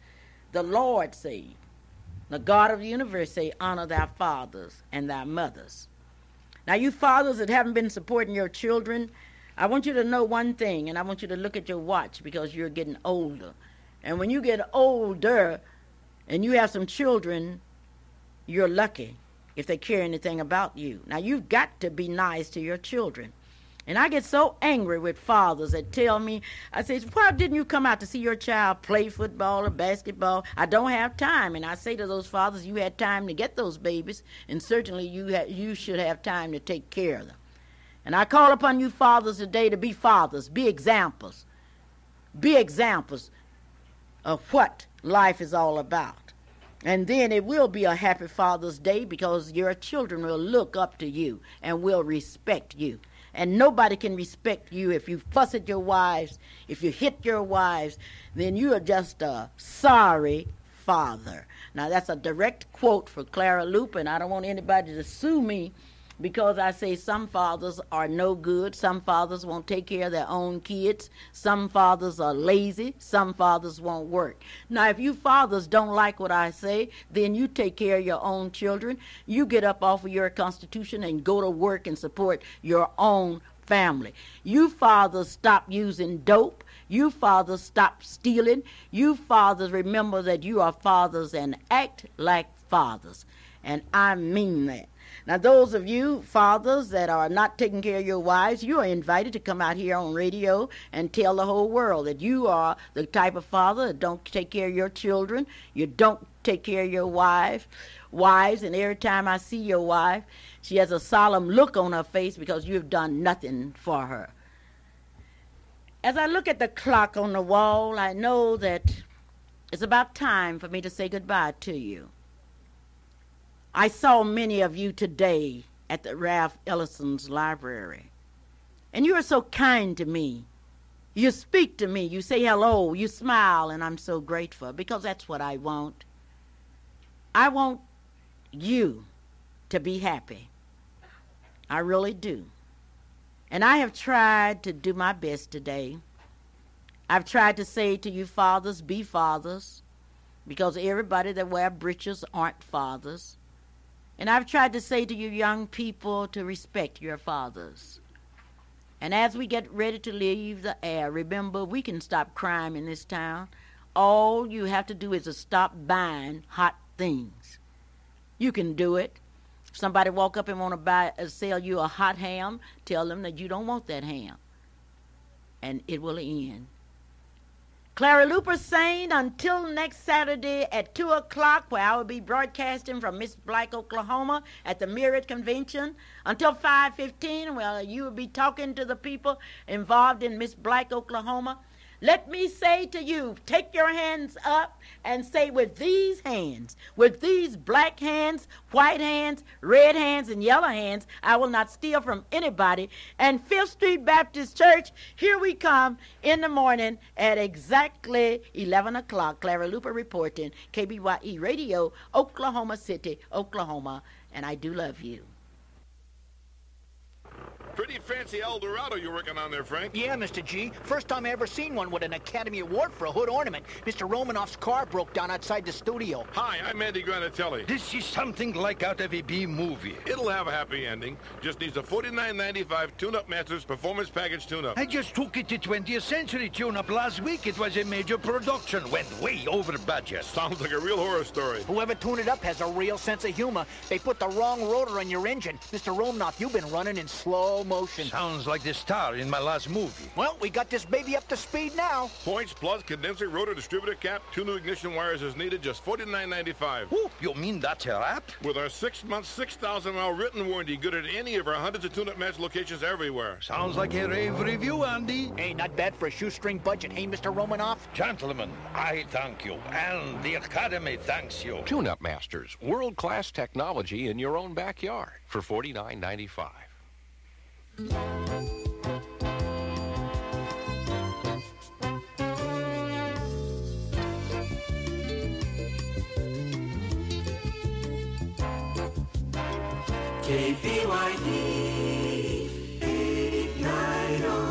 the Lord said, the God of the universe say, honor thy fathers and thy mothers. Now, you fathers that haven't been supporting your children, I want you to know one thing, and I want you to look at your watch because you're getting older. And when you get older and you have some children, you're lucky if they care anything about you. Now, you've got to be nice to your children. And I get so angry with fathers that tell me, I say, why didn't you come out to see your child play football or basketball? I don't have time. And I say to those fathers, you had time to get those babies, and certainly you should have time to take care of them. And I call upon you fathers today to be fathers, be examples of what life is all about. And then it will be a happy Father's Day because your children will look up to you and will respect you. And nobody can respect you if you fuss at your wives, if you hit your wives, then you are just a sorry father. Now, that's a direct quote for Clara Luper, and I don't want anybody to sue me because I say some fathers are no good. Some fathers won't take care of their own kids. Some fathers are lazy. Some fathers won't work. Now, if you fathers don't like what I say, then you take care of your own children. You get up off of your constitution and go to work and support your own family. You fathers stop using dope. You fathers stop stealing. You fathers remember that you are fathers and act like fathers. And I mean that. Now, those of you fathers that are not taking care of your wives, you are invited to come out here on radio and tell the whole world that you are the type of father that don't take care of your children. You don't take care of your wives, and every time I see your wife, she has a solemn look on her face because you've done nothing for her. As I look at the clock on the wall, I know that it's about time for me to say goodbye to you. I saw many of you today at the Ralph Ellison's library, and you are so kind to me. You speak to me, you say hello, you smile, and I'm so grateful because that's what I want. I want you to be happy. I really do. And I have tried to do my best today. I've tried to say to you fathers, be fathers, because everybody that wear breeches aren't fathers. And I've tried to say to you young people to respect your fathers. And as we get ready to leave the air, remember, we can stop crime in this town. All you have to do is to stop buying hot things. You can do it. If somebody walk up and want to sell you a hot ham, tell them that you don't want that ham. And it will end. Clara Luper saying until next Saturday at 2 o'clock, where I will be broadcasting from Miss Black, Oklahoma at the Myriad Convention. Until 5:15, well, you will be talking to the people involved in Miss Black, Oklahoma. Let me say to you, take your hands up and say, with these black hands, white hands, red hands, and yellow hands, I will not steal from anybody. And 5th Street Baptist Church, here we come in the morning at exactly 11 o'clock. Clara Luper reporting, KBYE Radio, Oklahoma City, Oklahoma. And I do love you. Pretty fancy El Dorado you're working on there, Frank. Yeah, Mr. G. First time I ever seen one with an Academy Award for a hood ornament. Mr. Romanoff's car broke down outside the studio. Hi, I'm Andy Granatelli. This is something like out of a B movie. It'll have a happy ending. Just needs a $49.95 Tune-Up Masters Performance Package Tune-Up. I just took it to 20th Century Tune-Up last week. It was a major production. Went way over budget. Sounds like a real horror story. Whoever tuned it up has a real sense of humor. They put the wrong rotor on your engine. Mr. Romanoff, you've been running in slow motion. Sounds like the star in my last movie. Well, we got this baby up to speed now. Points plus condenser rotor distributor cap, 2 new ignition wires as needed, just $49.95. Ooh, you mean that's a wrap? With our 6-month, 6,000-mile written warranty, good at any of our hundreds of tune-up match locations everywhere. Sounds like a rave review, Andy. Hey, not bad for a shoestring budget, hey, Mr. Romanoff? Gentlemen, I thank you, and the Academy thanks you. Tune-Up Masters, world-class technology in your own backyard for $49.95. KBYD 890.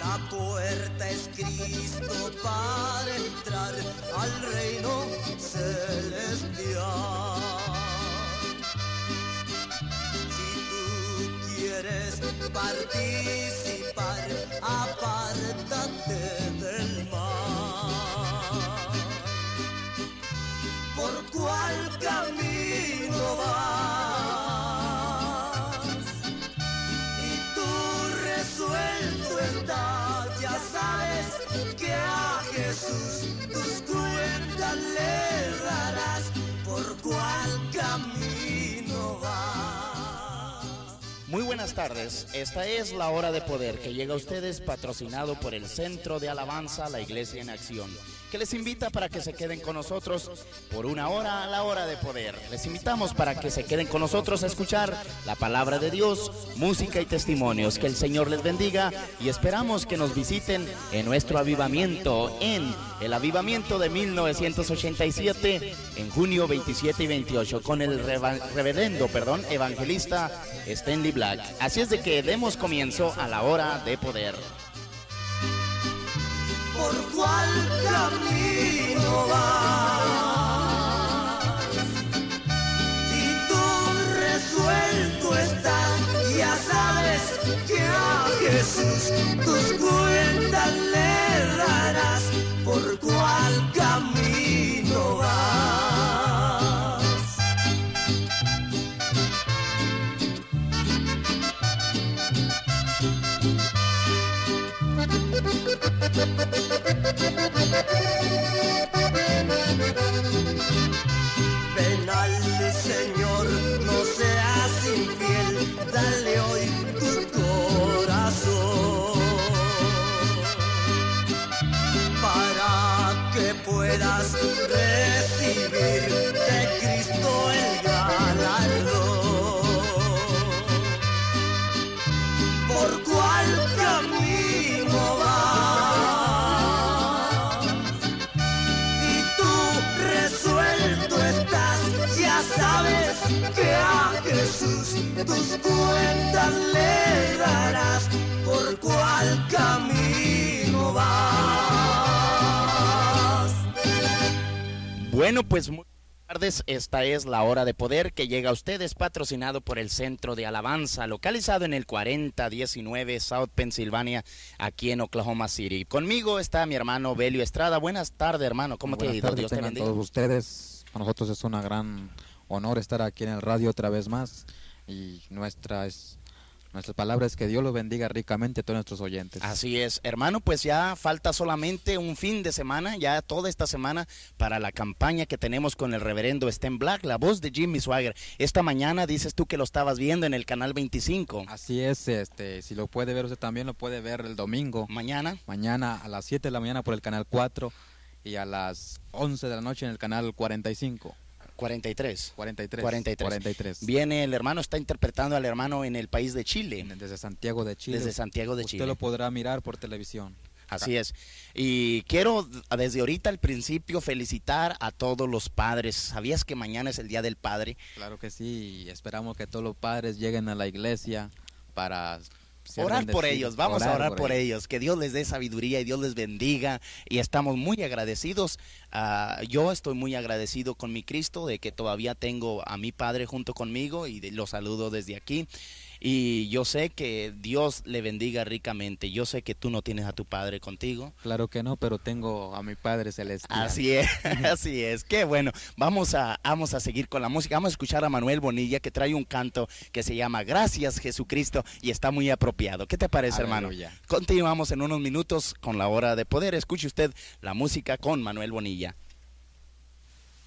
La puerta es Cristo para entrar al reino celestial. Si tú quieres participar, apártate del mal. ¿Por cuál camino vas? Y tú resuelto estás, ya sabes que a Jesús tus cuentas le darás. ¿Por cuál camino vas? Muy buenas tardes, esta es La Hora de Poder, que llega a ustedes patrocinado por el Centro de Alabanza La Iglesia en Acción, que les invita para que se queden con nosotros por una hora, La Hora de Poder. Les invitamos para que se queden con nosotros a escuchar la palabra de Dios, música y testimonios. Que el Señor les bendiga y esperamos que nos visiten en nuestro avivamiento, en el avivamiento de 1987, en junio 27 y 28, con el reverendo evangelista Stanley Black. Así es de que demos comienzo a La Hora de Poder. ¿Por cuál camino vas? Si tú resuelto estás, ya sabes que a Jesús tus cuentas le darás. ¿Por cuál camino vas? Ven al Señor, no seas infiel, dale hoy tu corazón, para que puedas recibir de Cristo el galardón. ¿Por cuál camino vas? Y tú resuelto estás, ya sabes que a Jesús tus cuentas le darás. ¿Por cuál Bueno, pues muy buenas tardes. Esta es la hora de poder que llega a ustedes patrocinado por el Centro de Alabanza, localizado en el 4019 South Pennsylvania, aquí en Oklahoma City. Conmigo está mi hermano Belio Estrada. Buenas tardes, hermano. ¿Cómo te ha ido? Dios te bendiga. Todos ustedes. Para nosotros es un gran honor estar aquí en el radio otra vez más. Y nuestra palabra es que Dios los bendiga ricamente a todos nuestros oyentes. Así es, hermano, pues ya falta solamente un fin de semana, ya toda esta semana, para la campaña que tenemos con el reverendo Sten Black, la voz de Jimmy Swagger. Esta mañana dices tú que lo estabas viendo en el canal 25. Así es, si lo puede ver usted también lo puede ver el domingo. ¿Mañana? Mañana a las 7 de la mañana por el canal 4 y a las 11 de la noche en el canal 45. 43. Viene el hermano, está interpretando al hermano en el país de Chile. Desde Santiago de Chile. Usted lo podrá mirar por televisión. Así es. Y quiero desde ahorita al principio felicitar a todos los padres. ¿Sabías que mañana es el Día del Padre? Claro que sí. Esperamos que todos los padres lleguen a la iglesia para orar por ellos, vamos a orar por ellos, que Dios les dé sabiduría y Dios les bendiga, y estamos muy agradecidos. Yo estoy muy agradecido con mi Cristo de que todavía tengo a mi Padre junto conmigo y lo saludo desde aquí. Y yo sé que Dios le bendiga ricamente. Yo sé que tú no tienes a tu Padre contigo. Claro que no, pero tengo a mi Padre Celestial. Así es, así es. Qué bueno. Vamos a seguir con la música. Vamos a escuchar a Manuel Bonilla, que trae un canto que se llama Gracias Jesucristo y está muy apropiado. ¿Qué te parece, Aleluya, hermano? Continuamos en unos minutos con la hora de poder. Escuche usted la música con Manuel Bonilla.